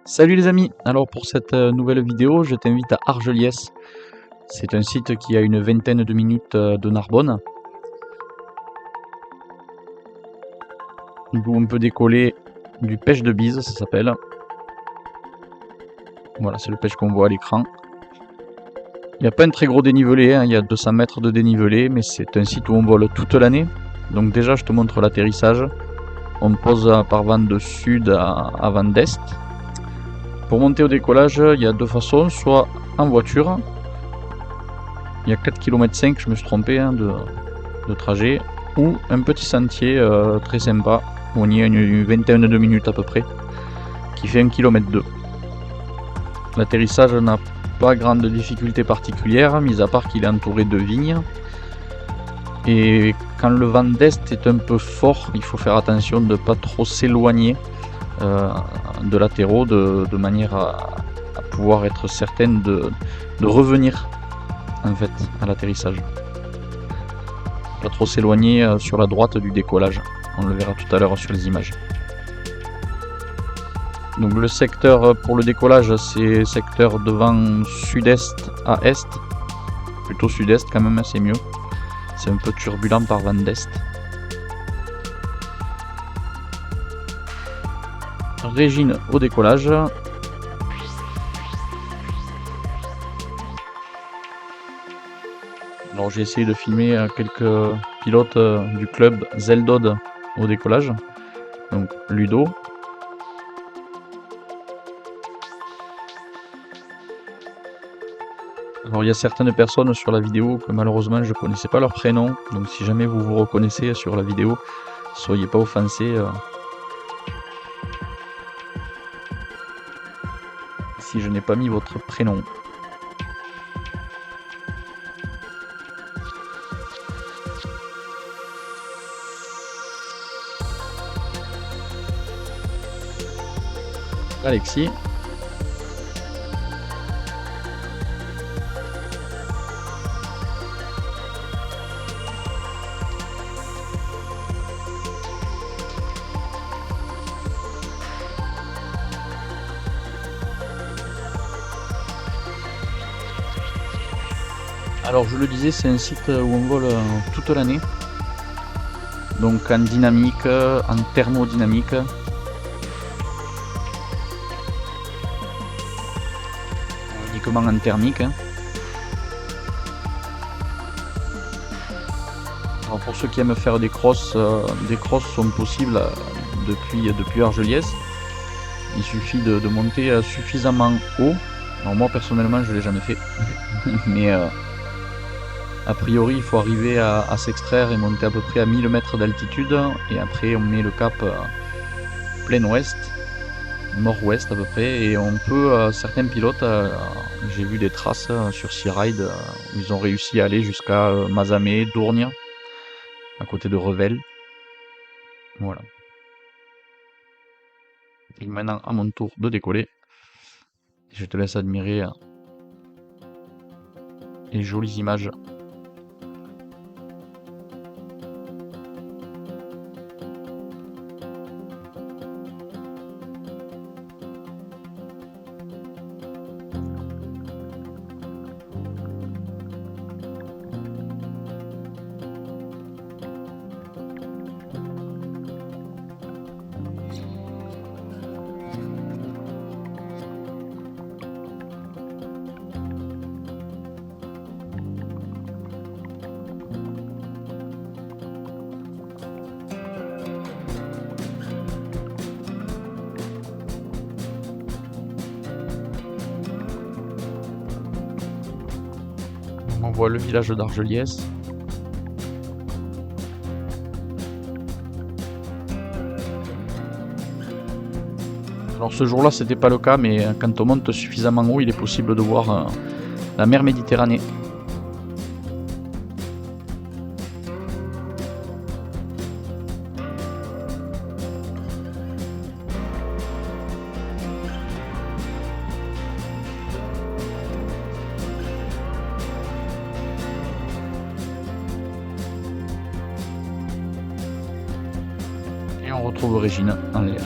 Salut les amis, alors pour cette nouvelle vidéo, je t'invite à Argelliès. C'est un site qui a une vingtaine de minutes de Narbonne, d'où on peut décoller du pêche de bise, ça s'appelle. Voilà, c'est le pêche qu'on voit à l'écran. Il n'y a pas un très gros dénivelé, hein, il y a 200 mètres de dénivelé, mais c'est un site où on vole toute l'année. Donc déjà, je te montre l'atterrissage. On pose par vent de sud à vent d'est. Pour monter au décollage, il y a deux façons, soit en voiture. Il y a 4,5 km, je me suis trompé hein, de trajet, ou un petit sentier très sympa, où on y a une vingtaine de minutes à peu près, qui fait 1,2 km. L'atterrissage n'a pas grande difficulté particulière, mis à part qu'il est entouré de vignes. Et quand le vent d'est est un peu fort, il faut faire attention de ne pas trop s'éloigner de latéraux, de manière à pouvoir être certaine de revenir en fait à l'atterrissage. Pas trop s'éloigner sur la droite du décollage, on le verra tout à l'heure sur les images. Donc le secteur pour le décollage, c'est secteur de vent sud-est à est, plutôt sud-est quand même, c'est mieux. C'est un peu turbulent par vent d'est. Régine au décollage. Alors j'ai essayé de filmer quelques pilotes du club Zeldod au décollage. Donc Ludo. Alors il y a certaines personnes sur la vidéo que malheureusement je connaissais pas leur prénom, donc si jamais vous vous reconnaissez sur la vidéo, soyez pas offensés si je n'ai pas mis votre prénom. Alexis. Alors je le disais, c'est un site où on vole toute l'année. Donc en dynamique, en thermodynamique. Uniquement en thermique. Alors pour ceux qui aiment faire des crosses sont possibles depuis Argelliès. Il suffit de monter suffisamment haut. Alors moi personnellement je l'ai jamais fait. Mais a priori il faut arriver à s'extraire et monter à peu près à 1000 mètres d'altitude. Et après on met le cap plein ouest, nord-ouest à peu près. Et on peut, certains pilotes, j'ai vu des traces sur Sea Ride où ils ont réussi à aller jusqu'à Mazamet, Dourgne, à côté de Revel. Voilà. Et maintenant à mon tour de décoller. Je te laisse admirer les jolies images. On voit le village d'Argelliès. Alors ce jour-là c'était pas le cas, mais quand on monte suffisamment haut, il est possible de voir la mer Méditerranée. Et on retrouve Régine en l'air.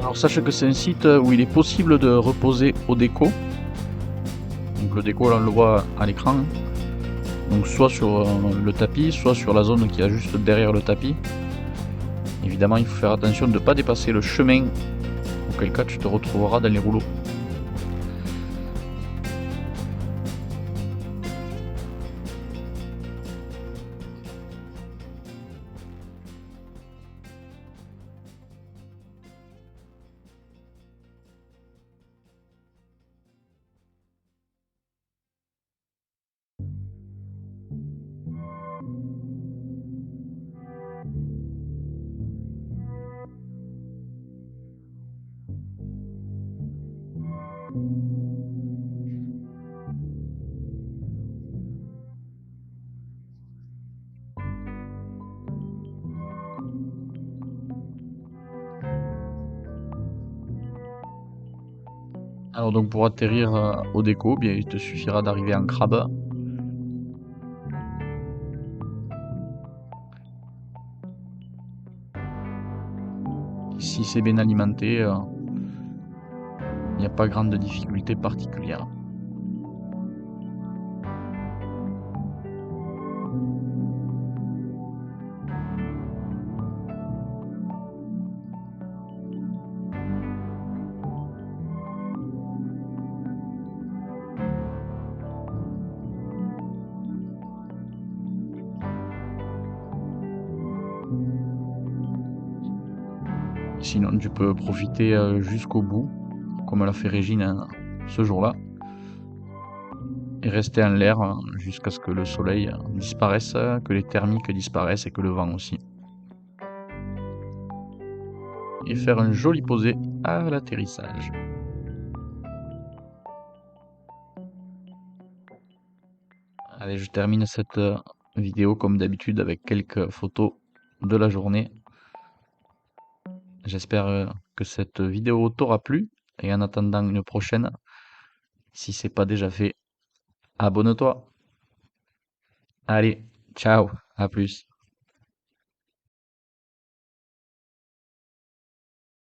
Alors sache que c'est un site où il est possible de reposer au déco. Donc le déco, là on le voit à l'écran, hein. Donc soit sur le tapis, soit sur la zone qui est juste derrière le tapis. Évidemment, il faut faire attention de ne pas dépasser le chemin, auquel cas tu te retrouveras dans les rouleaux. Alors donc pour atterrir au déco, bien il te suffira d'arriver en crabe. Si c'est bien alimenté, il n'y a pas grande difficulté particulière. Sinon tu peux profiter jusqu'au bout, comme l'a fait Régine hein, ce jour-là, et rester en l'air jusqu'à ce que le soleil disparaisse, que les thermiques disparaissent et que le vent aussi. Et faire un joli posé à l'atterrissage. Allez, je termine cette vidéo comme d'habitude avec quelques photos de la journée. J'espère que cette vidéo t'aura plu et en attendant une prochaine, si c'est pas déjà fait, abonne-toi. Allez, ciao, à plus.